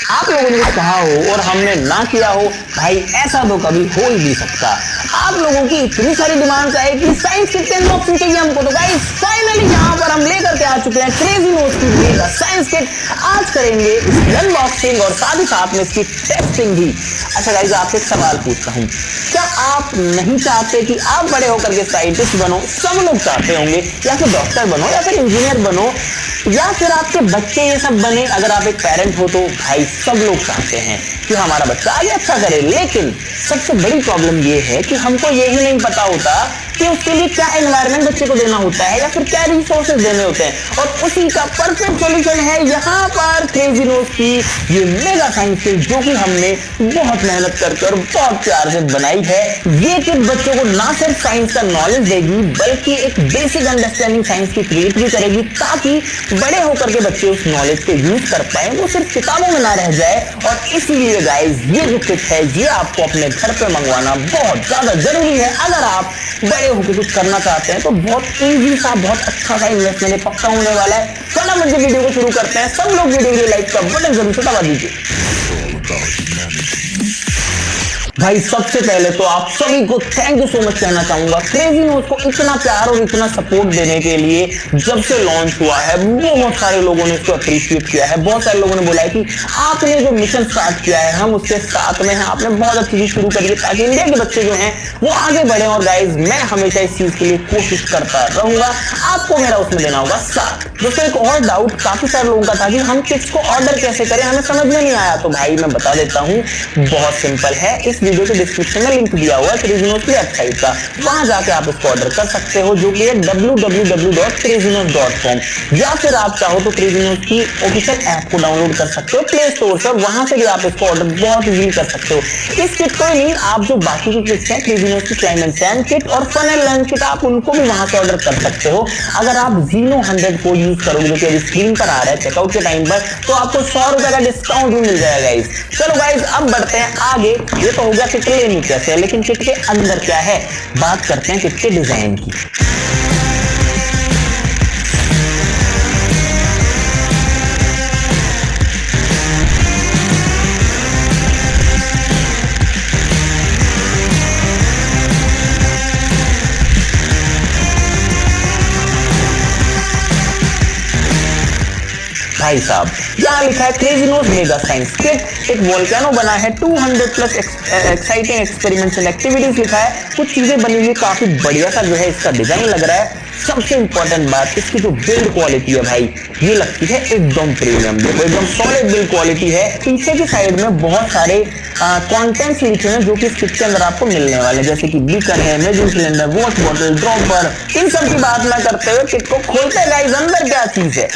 आप लोगों ने कहा हो और हमने ना किया हो, भाई ऐसा तो कभी हो ही नहीं सकता। आप लोगों की इतनी सारी डिमांड्स आई कि साइंस किट अनबॉक्सिंग चाहिए हमको, तो गाइस फाइनली यहाँ पर हम लेकर के आ चुके हैं क्रेजी नोट्स की मेगा साइंस किट। आज करेंगे इसकी अनबॉक्सिंग और साथ ही साथ में इसकी टेस्टिंग भी। अच्छा गाइस, आपसे एक सवाल पूछता हूँ, क्या आप नहीं चाहते कि आप बड़े होकर के साइंटिस्ट बनो? सब लोग चाहते होंगे, या फिर डॉक्टर बनो, या फिर इंजीनियर बनो, या फिर आपके बच्चे ये सब बने। अगर आप एक पेरेंट हो तो भाई सब लोग चाहते हैं कि हमारा बच्चा आगे अच्छा करे, लेकिन सबसे बड़ी प्रॉब्लम ये है कि हमको यही नहीं पता होता कि उसके लिए क्या एनवायरनमेंट बच्चे को देना होता है या फिर क्या रिसोर्सेज देने होते हैं। और उसी का परफेक्ट सॉल्यूशन है यहाँ पर क्रेजी नोट्स की ये मेगा साइंस किट, जो कि हमने बहुत मेहनत कर बहुत प्यार से बनाई है। ये किट बच्चों को ना सिर्फ साइंस का नॉलेज देगी, बल्कि एक बेसिक अंडरस्टैंडिंग साइंस की क्रिएट भी करेगी, ताकि बड़े होकर के बच्चे उस नॉलेज को यूज कर पाए, वो सिर्फ किताबों में ना रह जाए। और इसलिए गाइस ये जो किट है ये आपको अपने घर पे मंगवाना बहुत ज्यादा जरूरी है। अगर आप बड़े होकर कुछ करना चाहते हैं तो बहुत इजी सा, बहुत अच्छा सा इन्वेस्टमेंट पक्का होने वाला है। फटाफट से वीडियो को शुरू करते हैं। सब लोग वीडियो को लाइक का बटन जरूर से दबा दीजिए। भाई सबसे पहले तो आप सभी को थैंक यू सो मच कहना चाहूंगा क्रेजी नोट्स को इतना प्यार और इतना सपोर्ट देने के लिए। जब से लॉन्च हुआ है बहुत सारे लोगों ने इसको अप्रिशिएट किया है। बहुत सारे लोगों ने बोला है कि आपने जो मिशन स्टार्ट किया है हम उसके साथ में हैं, आपने बहुत अच्छी चीज शुरू करी है ताकि इंडिया के बच्चे जो हैं वो आगे बढ़े। और गाइज मैं हमेशा इस चीज के लिए कोशिश करता रहूंगा, आपको मेरा उसमें देना होगा साथ। दोस्तों एक और डाउट काफी सारे लोगों का था कि हम किट्स को ऑर्डर कैसे करें, हमें समझ में नहीं आया। तो भाई मैं बता देता हूँ, बहुत सिंपल है। इस वीडियो के डिस्क्रिप्शन में लिंक दिया हुआ है क्रेजी नोट्स की वेबसाइट का, वहां जाके आप इसको ऑर्डर कर सकते हो, जो कि है www.crazynotes.com। या फिर आप चाहो तो क्रेजी नोट्स की ऑफिशियल ऐप को डाउनलोड कर सकते हो प्ले स्टोर से, वहां से भी आप इसको ऑर्डर बहुत इजीली कर सकते हो। इस किट को नहीं, आप जो बाकी की किट्स हैं क्रेजी नोट्स की क्लाइंब एंड सैंड किट और फन एंड लर्न किट, आप उनको भी वहां से ऑर्डर कर सकते हो। अगर आप Zeno 100 को यूज करोगे, जो कि अभी स्क्रीन पर आ रहा है चेकआउट के टाइम पर, तो आपको 100 रुपए का डिस्काउंट भी मिल जाएगा गाइस। चलो गाइस अब बढ़ते हैं आगे। ये तो हो गया किट लेनी कैसे है, लेकिन किट के अंदर क्या है, बात करते हैं किट के डिजाइन की। भाई साहब यहाँ लिखा है crazy notes mega science kit. एक वोल्केनो बना है, 200 plus exciting experiments and activities लिखा है। कुछ चीजें बनी हुई, काफी बढ़िया सा जो है इसका डिजाइन लग रहा है। सबसे इंपॉर्टेंट बात, इसकी जो बिल्ड क्वालिटी है भाई, ये लगती है एकदम प्रीमियम। देखो एकदम सॉलिड बिल्ड क्वालिटी है। पीछे की साइड में बहुत सारे कंटेंट्स लिखे हैं जो कि इस किट के अंदर आपको मिलने वाले, जैसे कि बीकर है, मेजिक सिलेंडर, वॉश बॉटल, ड्रॉपर। इन सब की बात ना करते हुए किट को खोलते हैं गाइस, अंदर क्या चीज है।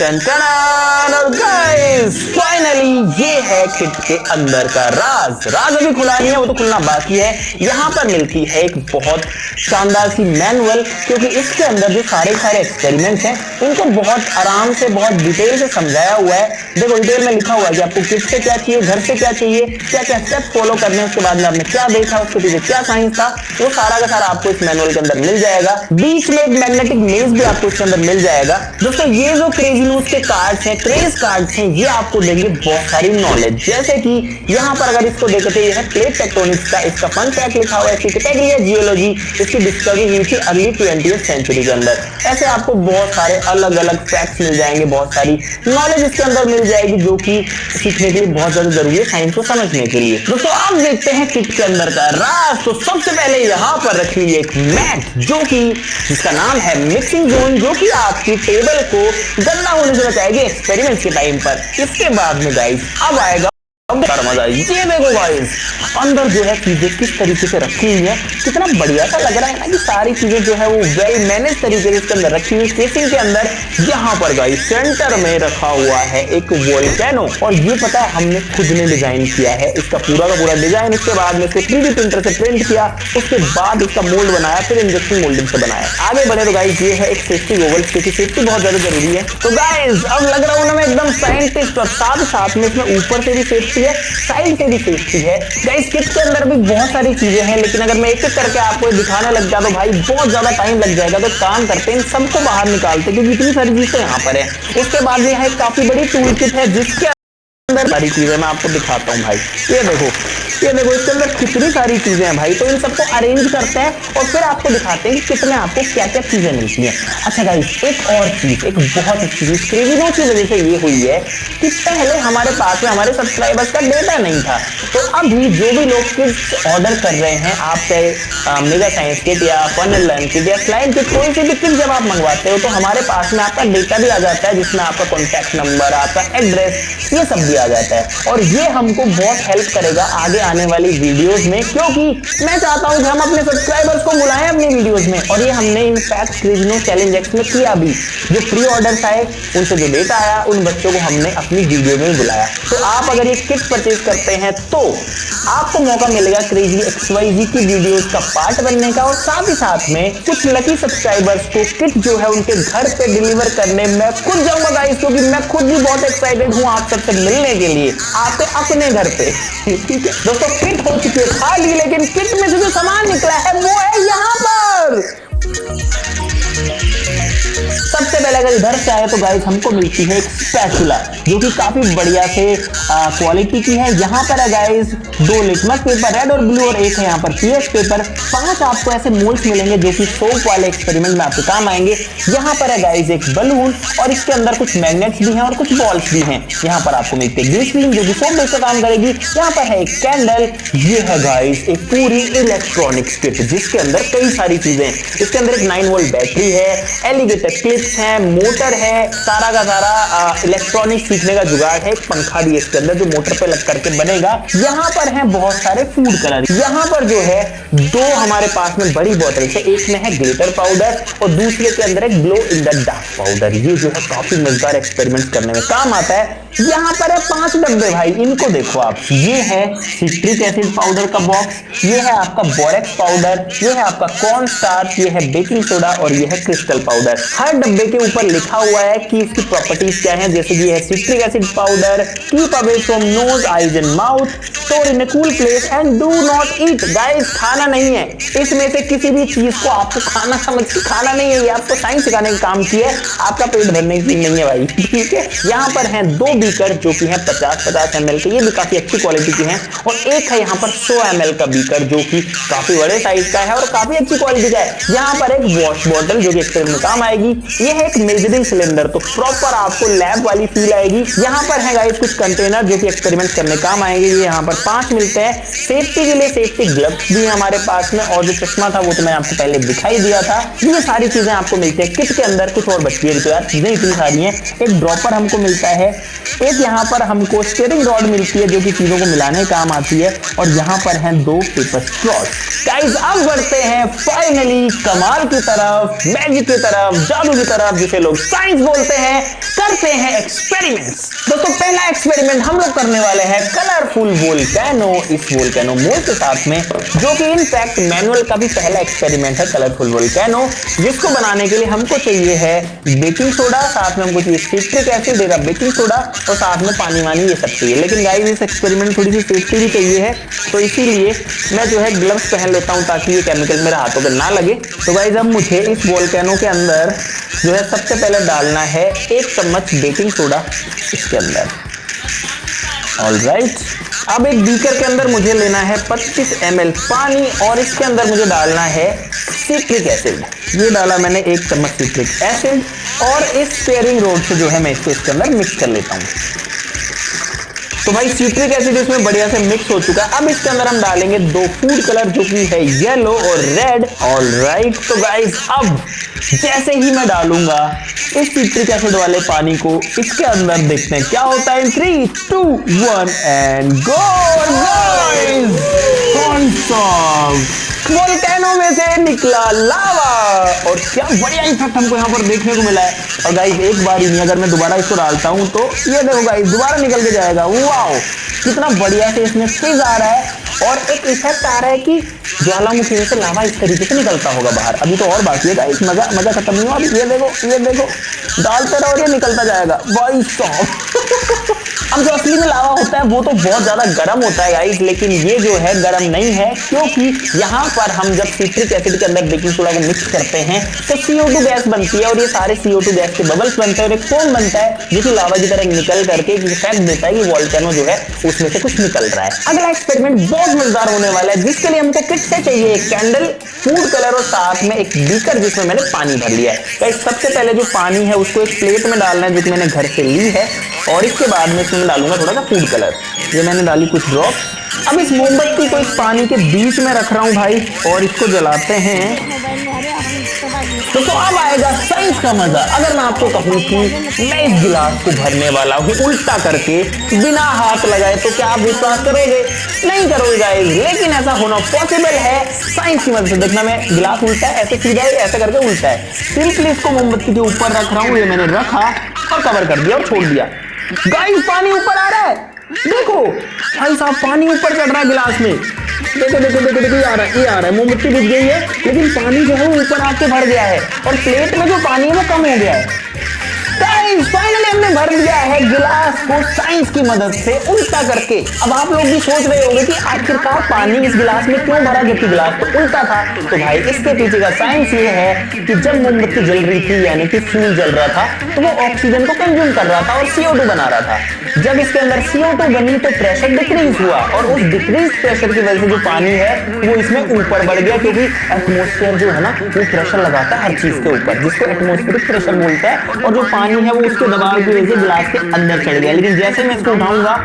और गाइस फाइनली ये है किट के अंदर का राज। राज अभी खुला नहीं है, वो तो खुलना बाकी है। यहाँ पर मिलती है एक बहुत शानदार सी मैनुअल, क्योंकि इसके अंदर जो सारे एक्सपेरिमेंट्स हैं उनको बहुत आराम से, बहुत डिटेल से समझाया हुआ है। देखो डिटेल में लिखा हुआ है कि आपको किट से क्या चाहिए, घर से क्या चाहिए, क्या क्या स्टेप्स फॉलो करने हैं, उसके बाद में आपने क्या देखा, उसके पीछे क्या साइंस था, वो सारा का सारा आपको इस मैनुअल के अंदर मिल जाएगा। बीच में एक मैग्नेटिक मेज भी आपको इसके अंदर मिल जाएगा। दोस्तों ये जो क्रेजी नोट्स के कार्ड्स हैं, क्रेज कार्ड्स हैं, ये आपको देंगे बहुत सारी नॉलेज। जैसे कि यहाँ पर अगर इसको देखते हैं, प्लेट टेक्टोनिक्स का इसका फन फैक्ट लिखा हुआ है, इसकी कैटेगरी है जियोलॉजी, इसकी डिस्कवरी हुई थी अर्ली 20th सेंचुरी के अंदर। ऐसे आपको बहुत सारे अलग अलग फैक्ट्स मिल जाएंगे, बहुत सारी नॉलेज इसके अंदर मिल जाएगी, जो कि सीखने के लिए बहुत ज्यादा जरूरी है साइंस को समझने के लिए। दोस्तों आप देखते हैं किट के अंदर का राज। तो सबसे पहले यहाँ पर रखी हुई एक मैट, जो कि जिसका नाम है मिक्सिंग जोन, जो कि आपकी टेबल को गंदा होने से बचाएगी एक्सपेरिमेंट के टाइम पर। इसके बाद में गाइस अब आएगा मजा। ये देखो गाइस अंदर जो है चीजें किस तरीके से रखी हुई है, कितना बढ़िया सा लग रहा है ना कि सारी चीजें जो है वो वेल मैनेज तरीके से इसके अंदर रखी हुई। केसिंग के अंदर यहाँ पर गाइस सेंटर में रखा हुआ है एक वोल्केनो, और ये पता है हमने खुद ने डिजाइन किया है इसका पूरा का पूरा डिजाइन। इसके बाद में इसे 3D प्रिंटर से प्रिंट किया, उसके बाद इसका मोल्ड बनाया, फिर इंजेक्शन मोल्डिंग से बनाया। आगे बढ़े तो गाइस ये है एक सेफ्टी गोगल, क्योंकि सेफ्टी बहुत ज्यादा जरूरी है। तो गाइस अब लग रहा हूँ ना मैं एकदम साइंटिस्ट, और साथ में इसमें ऊपर से भी सेफ्टी है, साइड से भी सेफ्टी है। गाइस किट के अंदर भी बहुत सारी चीजें हैं, लेकिन अगर मैं एक एक करके आपको दिखाने लग जाता तो भाई बहुत ज्यादा टाइम लग जाएगा। तो काम करते हैं इन सबको बाहर निकालते, क्योंकि इतनी सारी चीजें यहाँ पर है। उसके बाद ये है काफी बड़ी टूल किट है, जिसके अंदर सारी चीजें मैं आपको दिखाता हूँ भाई। ये देखो इसके अंदर कितनी सारी चीजें हैं भाई। तो इन सबको अरेंज करते हैं और फिर आपको दिखाते हैं कि कितने आपको क्या क्या चीजें मिलती हैं। अच्छा गाइस, एक और चीज, एक बहुत अच्छी चीज क्रेविनो की वजह से ये हुई है कि पहले हमारे पास में हमारे सब्सक्राइबर्स का डेटा नहीं था। तो अभी जो भी लोग किट्स ऑर्डर कर रहे हैं, आप चाहे मेगा साइंस किट या फन लर्न किट या स्लाइड किट, कोई सी भी किट जब आप मंगवाते हो तो हमारे पास में आपका डेटा भी आ जाता है, जिसमें आपका कॉन्टैक्ट नंबर, आपका एड्रेस, ये सब भी आ जाता है। और ये हमको बहुत हेल्प करेगा आगे आने वाली वीडियोस में, क्योंकि मैं चाहता हूं कि हम अपने सब्सक्राइबर्स को बुलाएं अपनी वीडियोस में। और ये हमने इनफैक्ट क्रेविनो चैलेंज एक्स में किया भी। जो प्री ऑर्डर्स आए, उनसे जो डेटा आया, उन बच्चों को हमने अपनी वीडियो में बुलाया। तो आप अगर ये किट परचेज करते हैं तो आपको मौका मिलेगा क्रेजी XYZ की वीडियोस का पार्ट बनने का, और साथ ही साथ में कुछ लकी सब्सक्राइबर्स को किट जो है उनके घर पे डिलीवर करने मैं खुद जाऊंगा गाइस, क्योंकि मैं खुद भी बहुत एक्साइटेड हूं आप सबसे मिलने के लिए, आपके अपने घर पे। ठीक है दोस्तों, किट हो चुकी है खाली, लेकिन किट में से जो सामान निकला है वो है यहाँ पर। सबसे पहले अगर इधर से आए तो गाइस हमको मिलती है एक स्पैचुला, जो कि काफी बढ़िया से क्वालिटी की है। यहाँ पर है गाइस 2 लिटमस पेपर रेड और ब्लू, और एक है यहाँ पर PS पेपर। 5 आपको ऐसे मोल्ड्स मिलेंगे जो कि सोप वाले एक्सपेरिमेंट में आपके काम आएंगे। यहाँ पर है गाइस एक बलून, और इसके अंदर कुछ मैग्नेट्स भी हैं और कुछ बॉल्स भी हैं। यहाँ पर आपको मिलती है ग्लिसरीन, जो कि सोप बेस का काम करेगी। यहाँ पर है एक कैंडल। ये है गाइस एक पूरी इलेक्ट्रॉनिक्स किट, जिसके अंदर कई सारी चीजें हैं। इसके अंदर एक 9 वोल्ट बैटरी है, एलिगेटर क्लिप्स है, मोटर है, सारा का सारा इलेक्ट्रॉनिक सीखने का जुगाड़ है। एक पंखा भी इसके अंदर जो मोटर पे लग करके बनेगा। यहाँ पर है बहुत सारे फूड कलर। यहाँ पर जो है 2 हमारे पास में बड़ी बोतल है, एक में है ग्लिटर पाउडर और दूसरे के अंदर है glow in the dark powder. ये जो है काफी मजेदार एक्सपेरिमेंट करने में काम आता है। यहाँ पर है 5 डब्बे भाई, इनको देखो आप। ये है सिट्रिक एसिड पाउडर का बॉक्स, ये है आपका बोरेक्स पाउडर, ये है आपका कॉर्न स्टार्च, ये है बेकिंग सोडा और ये है क्रिस्टल पाउडर। हर डब्बे के ऊपर लिखा हुआ है कि इसकी प्रॉपर्टीज क्या हैं, जैसे कि ये है citric acid powder, keep away from knows, eyes and mouth, store in a cool place and do not eat. Guys खाना नहीं है, इसमें से किसी भी चीज को आपको खाना समझ के खाना नहीं है। ये आपको साइंस सिखाने का काम किया है, आपका पेट भरने की नहीं है भाई। ठीक है, यहाँ पर है 2 बीकर जो कि है 50-50 ml के, ये भी काफी अच्छी क्वालिटी के हैं। और एक है यहाँ पर 100 ml का बीकर, जो कि काफी बड़े साइज का है और काफी अच्छी क्वालिटी का है। यहाँ पर एक वॉश बॉटल जो कि एक्सपेरिमेंट में काम आएगी। ये है एक मेजरिंग सिलेंडर, तो प्रॉपर आपको लैब वाली फील आएगी। यहाँ पर है गाइस कुछ कंटेनर जो कि एक्सपेरिमेंट करने काम आएंगे। ये यहाँ पर 5 मिलते हैं। सेफ्टी के लिए सेफ्टी ग्लव्स भी हमारे पास में, और जो चश्मा था वो तो मैंने आपको पहले दिखाई दिया था। ये सारी चीजें आपको मिलती है किट के अंदर। कुछ और बच्ची है तो यार चीजें इतनी सारी हैं। एक ड्रॉपर हमको मिलता है, एक यहाँ पर हमको स्टीयरिंग रॉड मिलती है जो कि चीजों को मिलाने काम आती है, और यहाँ पर हैं 2 पेपर स्ट्रॉज। गाइस अब बढ़ते हैं फाइनली कमाल की तरफ, मैजिक की तरफ, जादू की तरफ, जिसे लोग साइंस बोलते हैं। करते हैं एक्सपेरिमेंट्स। दोस्तों पहला एक्सपेरिमेंट हम लोग करने वाले हैं कलरफुल वोल्केनो, इस वोल्केनो मोल्ड के साथ में, जो कि इनफैक्ट मैनुअल का भी पहला एक्सपेरिमेंट है कलरफुल वोल्केनो, जिसको बनाने के लिए हमको चाहिए है बेकिंग सोडा, साथ में हमको चाहिए सिट्रिक एसिड, बेकिंग सोडा, और साथ में पानी वानी ये सब चाहिए। लेकिन गाइस इस एक्सपेरिमेंट में थोड़ी सी सेफ्टी भी चाहिए है, तो इसीलिए मैं जो है ग्लव्स पहन लेता हूं ताकि ये केमिकल मेरे हाथों पे ना लगे। तो गाइस अब मुझे इस वोल्केनो के अंदर जो है सबसे पहले डालना है 1 चम्मच बेकिंग सोडा इसके अंदर। ऑलराइट, अब एक बीकर के अंदर मुझे लेना है 25 ml पानी, और इसके अंदर मुझे डालना है सिट्रिक एसिड। ये डाला मैंने 1 चम्मच सिट्रिक एसिड, और इस स्टीयरिंग रोड से जो है मैं इसको इसके अंदर मिक्स कर लेता हूँ। तो भाई सिट्रिक एसिड इसमें बढ़िया से मिक्स हो चुका है। अब इसके अंदर हम डालेंगे 2 फूड कलर जो कि है येलो और रेड। ऑलराइट, तो गाइस अब जैसे ही मैं डालूंगा इस सिट्रिक एसिड वाले पानी को इसके अंदर, देखते हैं क्या होता है। 3, 2, 1 एंड गो गाइस, वोल्केनो में से निकला लावा, और क्या बढ़िया इफेक्ट हमको यहाँ पर देखने को मिला है। और गाइस एक बार ही नहीं, अगर मैं दोबारा इसको डालता हूँ तो ये देखो गाइस दोबारा निकल के जाएगा। वाओ, कितना बढ़िया से इसमें फिज आ रहा है, और एक इफेक्ट आ रहा है कि ज्वालामुखी में से लावा इस तरीके से निकलता होगा बाहर। अभी तो और बाकी है गाइस, मजा खत्म नहीं हुआ। अभी ये देखो डालते रहो, ये निकलता जाएगा भाई साहब। अब जो असली में लावा होता है वो तो बहुत ज्यादा गर्म होता है गाइस, लेकिन ये जो है गर्म नहीं है, क्योंकि यहाँ पर हम जब सिट्रिक एसिड के अंदर बेकिंग सोडा को मिक्स करते हैं तो CO2 गैस बनती है और ये सारे CO2 गैस के बबल्स बनते हैं और एक फोम बनता है जो कि लावा की तरह निकल करके एक इफेक्ट देता है कि वोल्केनो जो है उसमें से कुछ निकल रहा है। अगला एक्सपेरिमेंट बहुत मजेदार होने वाला है, जिसके लिए हमको किट से चाहिए एक कैंडल, फूड कलर और साथ में एक बीकर जिसमें मैंने पानी भर लिया है। गाइस सबसे पहले जो पानी है उसको एक प्लेट में डालना है जो कि मैंने घर से ली है, और इसके बाद में इसमें डालूंगा थोड़ा सा फूड कलर। ये मैंने डाली कुछ ड्रॉप्स। अब इस मोमबत्ती को इस पानी के बीच में रख रहा हूं भाई, और इसको जलाते हैं। तो अब आएगा साइंस का मजा। अगर मैं आपको कहूं कि मैं इस गिलास को भरने वाला हूं उल्टा करके बिना हाथ लगाए, तो क्या आप विश्वास करोगे? नहीं करोगे गाइस, लेकिन ऐसा होना पॉसिबल है साइंस की मदद से। देखना, मैं गिलास उल्टा है, ऐसे सीधा है, ऐसे करके उल्टा है। सिंपली इसको मोमबत्ती के ऊपर रख रहा हूं, ये मैंने रखा और कवर कर दिया और छोड़ दिया। गाइस पानी ऊपर आ रहा है, देखो भाई साहब, पानी ऊपर चढ़ रहा है गिलास में। देखो देखो देखो देखो, ये आ रहा है, मोमबत्ती बुझ गई है, लेकिन पानी जो है वो ऊपर आके भर गया है और प्लेट में जो पानी है वो कम हो गया है। गाइस फाइनली हमने भर दिया है गिलास को साइंस की मदद से उल्टा करके। अब आप लोग भी सोच रहे होंगे कि आखिरकार पानी इस गिलास में क्यों भरा जबकि गिलास तो उल्टा था। तो भाई इसके पीछे का साइंस ये है कि जब मोमबत्ती जल रही थी, यानी कि फ्यूल जल रहा था, तो वो ऑक्सीजन को कंज्यूम कर रहा था और CO2 बना रहा था। जब इसके अंदर CO2 बनी तो प्रेशर डिक्रीज हुआ, और उस डिक्रीज प्रेशर की वजह से जो पानी है वो इसमें ऊपर बढ़ गया, क्योंकि एटमॉस्फेयर जो है ना वो प्रेशर लगाता है हर चीज के ऊपर, जिसको एटमॉस्फेरिक प्रेशर बोलते हैं, और जो पानी है वो उसके दबाव की वजह से गिलास के अंदर चढ़ गया। लेकिन जैसे मैं इसको उठाऊंगा,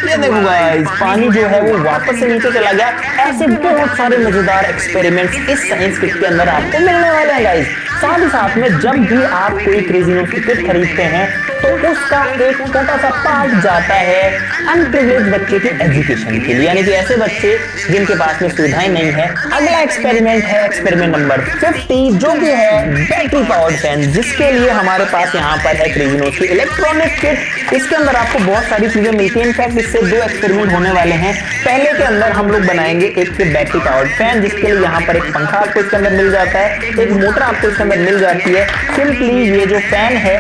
ये देखो गाइस, पानी जो है वो वापस से नीचे चला गया। ऐसे बहुत सारे मजेदार एक्सपेरिमेंट्स इस साइंस किट के अंदर आपको मिलने वाले हैं गाइस। साथ ही साथ में जब भी आप कोई क्रेजी नोट्स की किट खरीदते हैं तो उसका एक छोटा सा पार्ट जाता है अनप्रिविलेज्ड बच्चे की एजुकेशन के लिए, यानी कि ऐसे बच्चे जिनके पास में सुविधाएं नहीं है। अगला एक्सपेरिमेंट है एक्सपेरिमेंट नंबर 50, जो कि है बैटरी पावर्ड फैन, जिसके लिए हमारे पास यहाँ पर है क्रेजी नोट्स की इलेक्ट्रॉनिक किट। इसके अंदर आपको बहुत सारी चीजें मिलती है। इनफैक्ट इससे 2 एक्सपेरिमेंट होने वाले हैं। पहले के अंदर हम लोग बनाएंगे एक बैटरी पावर्ड फैन, जिसके लिए यहाँ पर एक पंखा आपको इसके अंदर मिल जाता है, एक मोटर आपको इसके अंदर मिल जाती है। सिंपली ये जो फैन है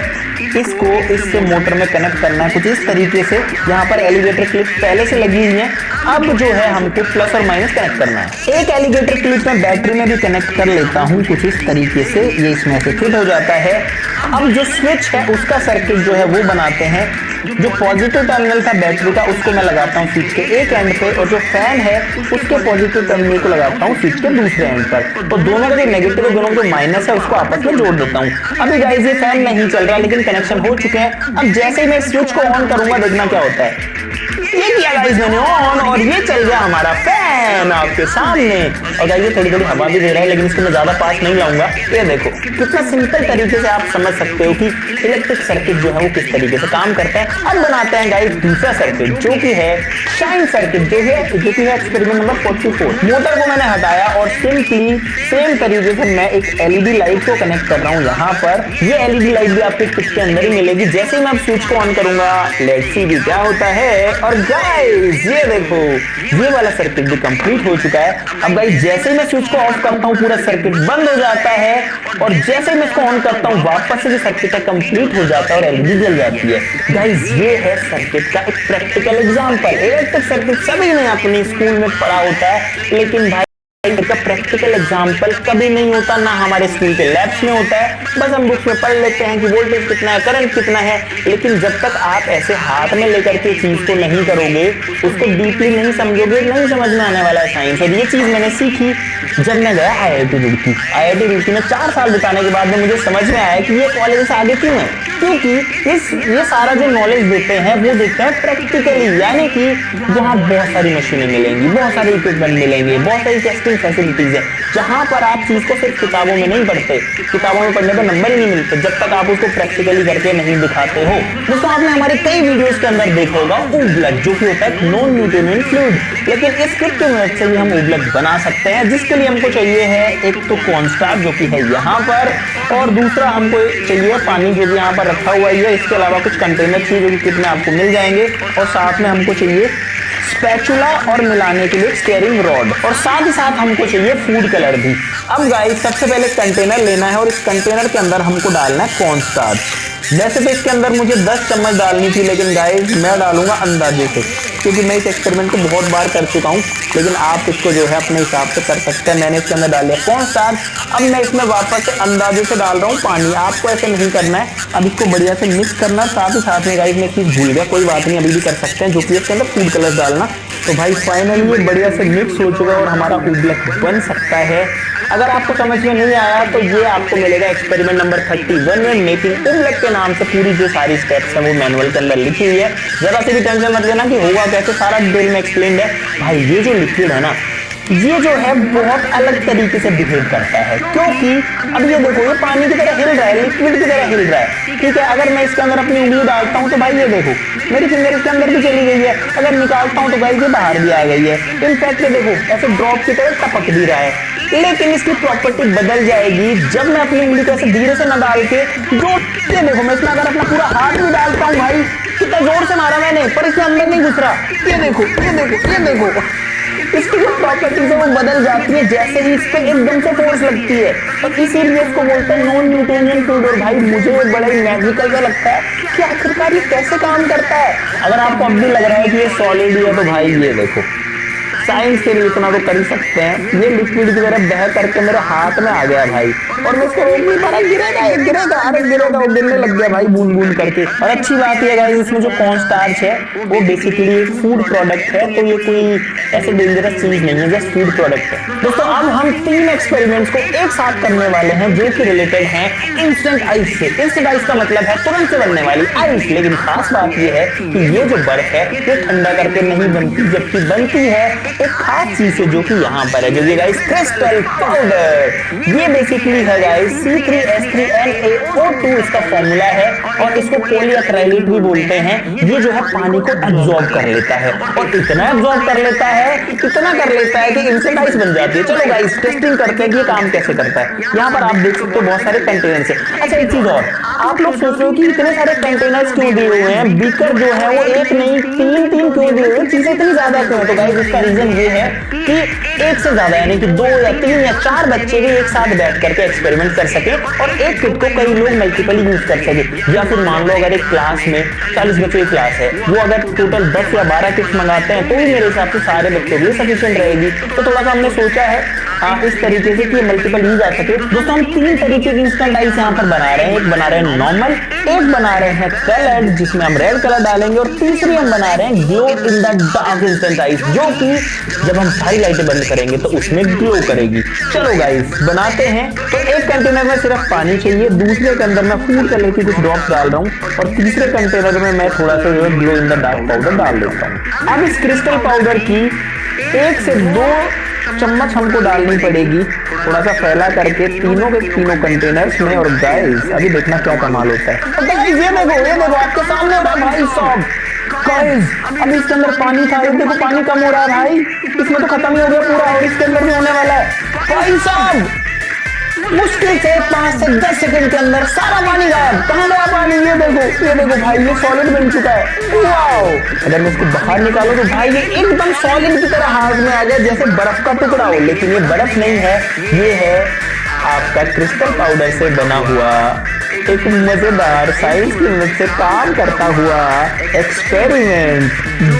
इसको इससे मोटर में कनेक्ट करना है कुछ इस तरीके से। यहाँ पर एलिगेटर क्लिप पहले से लगी हुई है, अब जो है हमको प्लस और माइनस कनेक्ट करना है। एक एलिगेटर क्लिप में बैटरी में भी कनेक्ट कर लेता हूँ कुछ इस तरीके से, ये इसमें से फिट हो जाता है। अब जो स्विच है उसका सर्किट जो है वो बनाते हैं। जो पॉजिटिव टर्मिनल था बैटरी का उसको मैं लगाता हूँ स्विच के एक एंड पे, और जो फैन है उसके पॉजिटिव टर्मिनल को लगाता हूँ स्विच के दूसरे एंड पर, और दोनों का जो नेगेटिव है, दोनों का जो माइनस है उसको आपस में जोड़ देता हूँ। अभी गाइस ये फैन नहीं चल रहा, लेकिन कनेक्शन हो चुके हैं। अब जैसे ही मैं स्विच को ऑन करूंगा, देखना क्या होता है। ये किया गाइस मैंने ऑन, और ये चल गया हमारा फैन आपके सामने। और गाइस ये थोड़ी थोड़ी हवा भी दे रहा है, लेकिन इसको मैं ज्यादा पास नहीं लाऊंगा। ये देखो कितना सिंपल तरीके से आप समझ सकते हो कि इलेक्ट्रिक सर्किट जो है वो किस तरीके से काम करते हैं। अब बनाते हैं गाइस दूसरा सर्किट, जो कि है शाइन सर्किट, जो कि है एक्सपेरिमेंट नंबर 44। मोटर को मैंने हटाया और सिंपली सेम तरीके से मैं एक LED लाइट को कनेक्ट कर रहा हूँ यहाँ पर। ये LED लाइट भी आपके किट के अंदर ही मिलेगी। जैसे ही मैं स्विच को ऑन करूंगा, लेट्स सी भी क्या होता है। और गाइस ये देखो ये वाला सर्किट भी कंप्लीट हो चुका है। अब गाइस जैसे ही मैं स्विच को ऑफ करता हूँ पूरा सर्किट बंद हो जाता है, और जैसे ही मैं इसको ऑन करता हूँ वापस से जो सर्किट है कंप्लीट हो जाता है और LED जल जाती है। गाइस ये है सर्किट का एक प्रैक्टिकल एग्जांपल। इलेक्ट्रिक सर्किट सभी ने अपने स्कूल में पढ़ा होता है, लेकिन भाई इसका प्रैक्टिकल एग्जांपल कभी नहीं होता, ना हमारे स्कूल के लैब्स में होता है। बस हम बुक्स में पढ़ लेते हैं कि वोल्टेज कितना है, करंट कितना है, लेकिन जब तक आप ऐसे हाथ में लेकर के चीज को नहीं करोगे, उसको डीपली नहीं समझोगे, नहीं समझ में आने वाला है साइंस। और ये चीज मैंने सीखी जब मैं गया IIT रुड़की। IIT रुड़की में 4 साल बिताने के बाद में मुझे समझ में आया कि ये कॉलेज आगे क्यों है, क्योंकि ये सारा जो नॉलेज देते हैं वो देते हैं प्रैक्टिकली, यानी कि जहाँ बहुत सारी मशीनें मिलेंगी, बहुत सारे इक्विपमेंट मिलेंगे, बहुत सारी टेस्टिंग फैसिलिटीज है, जहां पर आप चीज को सिर्फ किताबों में नहीं पढ़ते, किताबों में पढ़ने पर नंबर ही नहीं मिलते जब तक आप उसको प्रैक्टिकली करके नहीं दिखाते हो। दोस्तों आपने हमारे कई वीडियोस के अंदर देखा होगा ओब्लट, जो कि होता है नॉन न्यूटोनियन फ्लूइड, लेकिन इस किट की मदद से भी हम ओब्लट बना सकते हैं, जिसके लिए हमको चाहिए है एक तो कॉर्नस्टार्च जो कि है यहाँ पर, और दूसरा हमको चाहिए पानी जो भी यहाँ पर रखा हुआ है। इसके अलावा कुछ कंटेनर चाहिए जो कि किट में आपको मिल जाएंगे, और साथ में हमको चाहिए स्पैचुला और मिलाने के लिए स्टीयरिंग रॉड, और साथ ही साथ हमको चाहिए फूड कलर भी। अब गाइस सबसे पहले कंटेनर लेना है, और इस कंटेनर के अंदर हमको डालना है कॉर्नस्टार्च। वैसे तो इसके अंदर मुझे 10 चम्मच डालनी थी, लेकिन गाइस मैं डालूंगा अंदाजे से, क्योंकि मैं इस एक्सपेरिमेंट को बहुत बार कर चुका हूँ। लेकिन आप इसको जो है अपने हिसाब से कर सकते हैं। मैंने इसके अंदर डाल दिया कॉर्न स्टार्च। अब मैं इसमें वापस से अंदाजे से डाल रहा हूँ पानी। आपको ऐसे नहीं करना है, अब इसको बढ़िया से मिक्स करना। साथ ही साथ में गाइस मैं एक चीज भूल गया, कोई बात नहीं, अभी भी कर सकते हैं, जो कि इसके अंदर फूड कलर डालना। तो भाई फाइनली ये बढ़िया से मिक्स हो चुका है और हमारा उबलक बन सकता है। अगर आपको समझ में नहीं आया तो ये आपको मिलेगा एक्सपेरिमेंट नंबर 31 में मेकिंग उबलक के नाम से पूरी जो सारी स्टेप्स है वो मैनुअल के अंदर लिखी हुई है। जरा से भी टेंशन मत लेना कि होगा कैसे, सारा डिटेल में एक्सप्लेन्ड है। भाई ये जो लिक्विड है ना, ये जो है बहुत अलग तरीके से बिहेव करता है, क्योंकि अब ये देखो, ये पानी की तरह हिल रहा है, लिक्विड की तरह हिल रहा है, ठीक है। अगर मैं इसके अंदर अपनी उंगली डालता हूँ तो भाई ये देखो मेरी फिंगर इसके अंदर भी चली गई है। अगर निकालता हूँ तो भाई ये बाहर भी आ गई है। इनफैक्ट ये देखो ऐसे ड्रॉप की तरह टपक भी रहा है। लेकिन इसकी प्रॉपर्टी बदल जाएगी जब मैं अपनी उंगली को ऐसे धीरे से न डाल के ये देखो, मैं इसमें अगर अपना पूरा हाथ भी डालता हूँ, भाई कितना जोर से मारा मैंने, पर इसके अंदर नहीं घुस रहा। ये देखो ये देखो ये देखो, इसकी जो प्रॉपर्टीज है वो बदल जाती है जैसे ही इस पे एकदम से फोर्स लगती है। और इसीलिए इसको बोलते हैं नॉन न्यूटोनियन फ्लूइड। और भाई मुझे बड़ा ही मैजिकल सा लगता है कि आखिरकार ये कैसे काम करता है। अगर आपको अब भी लग रहा है कि ये सॉलिड ही है, तो भाई ये देखो, साइंस के लिए इतना तो कर ही सकते हैं। ये लिक्विड की तरह बह करके मेरे हाथ में आ गया भाई, और मैं इसको रोक नहीं पा रहा। गिरेगा ये गिरेगा, अरे गिरेगा, वो गिरने लग गया भाई बूंद बूंद करके। और अच्छी बात ये गाइस, इसमें जो कॉर्न स्टार्च है वो बेसिकली एक फूड प्रोडक्ट है, तो ये कोई ऐसे डेंजरस चीज नहीं है, जस्ट फूड प्रोडक्ट है। दोस्तों अब हम 3 एक्सपेरिमेंट्स को एक साथ करने वाले हैं जो कि रिलेटेड है इंस्टेंट आइस से। इंस्टेंट आइस का मतलब है तुरंत से बनने वाली आइस। लेकिन खास बात ये है कि ये जो बर्फ है ये ठंडा करके नहीं बनती, जबकि बनती है एक खास चीज से जो कि यहाँ पर है, जो ये गाइस क्रिस्टल पाउडर। ये बेसिकली है गाइस C3H3NaO2 इसका फॉर्मूला है, और इसको पॉलीएक्राइलेट भी बोलते हैं। ये जो है पानी को एब्जॉर्ब कर लेता है, और इतना एब्जॉर्ब कर लेता है, इतना कर लेता है कि इंस्टेंट आइस बन जाती है। चलो गाइस टेस्टिंग करते हैं कि ये काम कैसे करता है। यहाँ पर आप देख सकते हो बहुत सारे कंटेनर्स है। अच्छा एक चीज और, आप लोग सोच रहे हो कि इतने सारे कंटेनर्स क्यों दिए हुए हैं, बीकर जो है वो एक नहीं 3 क्यों दिए हुए, चीजें इतनी ज्यादा क्यों है? तो गाइस इसका रीजन ये है कि एक से ज्यादा यानी कि 2 या 3 या 4 बच्चे भी एक साथ बैठ करके एक्सपेरिमेंट कर सके, और एक किट को कई लोग मल्टीपल यूज कर सके। या फिर मान लो अगर एक क्लास में 40 बच्चों की क्लास है, वो अगर टोटल 10 या 12 किट्स मंगाते हैं तो भी मेरे हिसाब से सारे बच्चों के लिए सफिशिएंट रहेगी। तो थोड़ा सा हमने सोचा है इस तरीके से कि मल्टीपल यूज आ सके। दोस्तों हम 3 तरीके की इंस्टेंट आइस यहाँ पर बना रहे हैं। एक बना रहे हैं नॉर्मल, एक बना रहे हैं कलर्ड जिसमें हम रेड कलर डालेंगे, और तीसरी हम बना रहे हैं glow in the dark instant ice, जो कि जब हम सारी लाइटें बंद करेंगे तो उसमें ग्लो करेगी। चलो गाइस बनाते हैं। तो एक कंटेनर में सिर्फ पानी चाहिए, दूसरे के अंदर मैं फूड कलर की कुछ ड्रॉप्स डाल रहा हूँ, और तीसरे कंटेनर में मैं थोड़ा सा glow in the dark powder डाल देता हूँ। अब इस क्रिस्टल पाउडर की 1 से 2 चम्मच हमको डालनी पड़ेगी, थोड़ा सा फैला करके तीनों के तीनों कंटेनर्स में। और गाइस अभी देखना क्या कमाल होता है। गाइस ये देखो आपके सामने हो रहा है भाई साहब। गाइस अभी इसके अंदर पानी था, देखो पानी कम हो रहा है भाई, इसमें तो खत्म ही हो गया पूरा, और इसके अंदर भी होने वाला है भाई साहब। मुश्किल से 5 से 10 सेकंड के अंदर सारा पानी गायब। कहाँ गया पानी? ये देखो भाई ये सॉलिड बन चुका है। वाओ, अगर मैं इसको बाहर निकालूं तो भाई ये एकदम सॉलिड की तरह हाथ में आ गया, जैसे बर्फ का टुकड़ा हो। लेकिन ये बर्फ नहीं है, ये है आपका क्रिस्टल पाउडर से बना हुआ एक मजेदार साइंस की मदद से काम करता हुआ एक्सपेरिमेंट,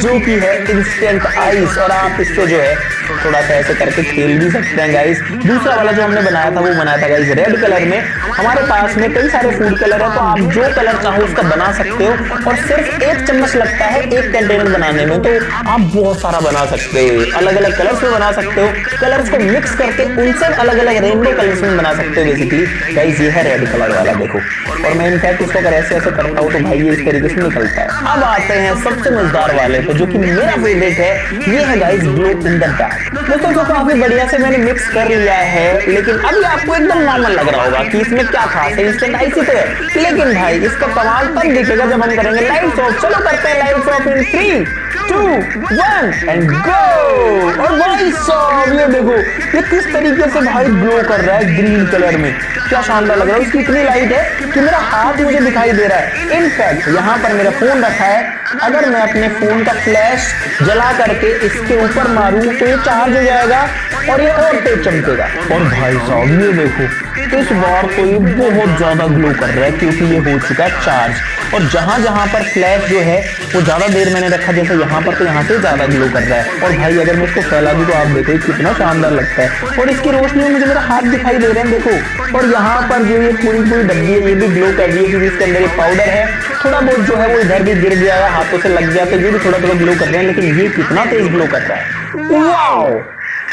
जो कि है इंस्टेंट आइस। और आप इसको जो है थोड़ा सा ऐसे करके खेल भी सकते हैं गाइस। दूसरा वाला जो हमने बनाया था वो बनाया था गाइस रेड कलर में। हमारे पास में कई सारे फूड कलर है, तो आप जो कलर चाहो उसका बना सकते हो, और सिर्फ 1 चम्मच लगता है एक कंटेनर बनाने में, तो आप बहुत सारा बना सकते हो। अलग अलग कलर्स में बना सकते हो, कलर्स को मिक्स करके उनसे अलग अलग रेनबो कलर्स में बना सकते हो। बेसिकली गाइस ये है रेड कलर वाला, देखो। और मैं इनफैक्ट इसको अगर ऐसे ऐसे करता हूँ तो भाई ये इस तरीके से निकलता है। अब आते हैं सबसे मजेदार वाले पे, जो कि मेरा फेवरेट है। ये है guys glow in the dark. दोस्तों जो काफी बढ़िया से मैंने मिक्स कर लिया है, लेकिन अभी आपको एकदम नॉर्मल लग रहा होगा कि इसमें क्या खास है, इंस्टेंट आइस ही तो है। लेकिन भाई इसका कमाल तब दिखेगा जब हम करेंगे लाइट्स ऑफ। चलो करते हैं lights off in 3, 2, 1 and go. और भाई साहब ये देखो ये किस तरीके से भाई ग्लो कर रहा है ग्रीन कलर में, क्या शानदार लग रहा है। उसकी इतनी लाइट है कि मेरा हाथ मुझे दिखाई दे रहा है। इनफैक्ट यहाँ पर मेरा फोन रखा है, अगर मैं अपने फोन का फ्लैश जला करके इसके ऊपर मारूं तो ये चार्ज हो जाएगा और ये और तेज चमकेगा। और भाई साहब ये देखो, इस बार तो ये बहुत ज्यादा ग्लो कर रहा है क्योंकि ये हो चुका है चार्ज। और जहां जहां पर फ्लैश जो है वो ज्यादा देर मैंने रखा, जैसे यहाँ पर, तो यहाँ से ज्यादा ग्लो कर रहा है। और भाई अगर मैं इसको फैला दूं तो आप देखो कितना शानदार लगता है। और इसकी रोशनी में मुझे मेरा हाथ दिखाई दे रहे हैं, देखो। और यहाँ पर जो ये पूरी पूरी डब्बी है ये भी ग्लो कर रही है क्योंकि इसके अंदर ये पाउडर है। थोड़ा बहुत जो है वो इधर भी गिर गया है, हाथों से लग गया, तो ये भी थोड़ा थोड़ा ग्लो कर रहे हैं। लेकिन ये कितना तेज ग्लो कर रहा है, वाओ।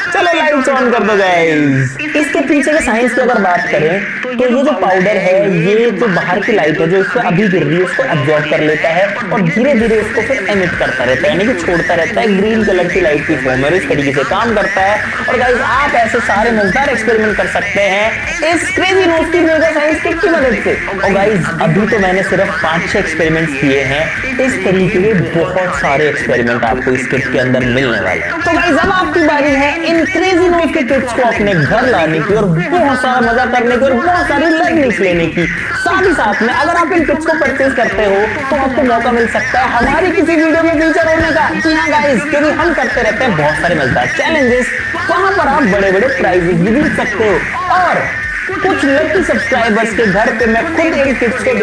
चलो लाइट्स ऑन कर दो गाइस। इसके पीछे के साइंस की अगर बात करें तो ये जो पाउडर है, ये जो बाहर की लाइट है जो इससे अभी गिर रही है उसको एब्जॉर्ब कर लेता है और धीरे धीरे इसको फिर एमिट करता रहता है, यानी कि छोड़ता रहता है ग्रीन कलर की लाइट की फॉर्म में। इस तरीके से काम करता है। और गाइस आप ऐसे सारे मजेदार एक्सपेरिमेंट कर सकते हैं इस क्रेजी नोज की मेगा साइंस किट की मदद से। और गाइस अभी तो मैंने सिर्फ 5-6 एक्सपेरिमेंट्स किए हैं, इस तरीके के बहुत सारे एक्सपेरिमेंट आपको इस किट के अंदर मिलने वाले हैं। तो गाइस अब आपकी बारी है इन क्रेजी नोज के किट्स को अपने घर लाने की और बहुत सारा मजा करने की और बहुत सारी लर्निंग्स लेने की। साथ ही साथ में अगर आप इन किट्स को परचेज करते हो तो आपको मौका मिल सकता है हमारी किसी वीडियो में फीचर होने का। जी हाँ गाइस, क्योंकि हम करते रहते हैं बहुत सारे मजेदार चैलेंजेस, वहां पर आप बड़े बड़े प्राइजेस भी जीत सकते हो। और कुछ लकी सब्सक्राइबर्स के घर पे मैं खुद इन किट्स को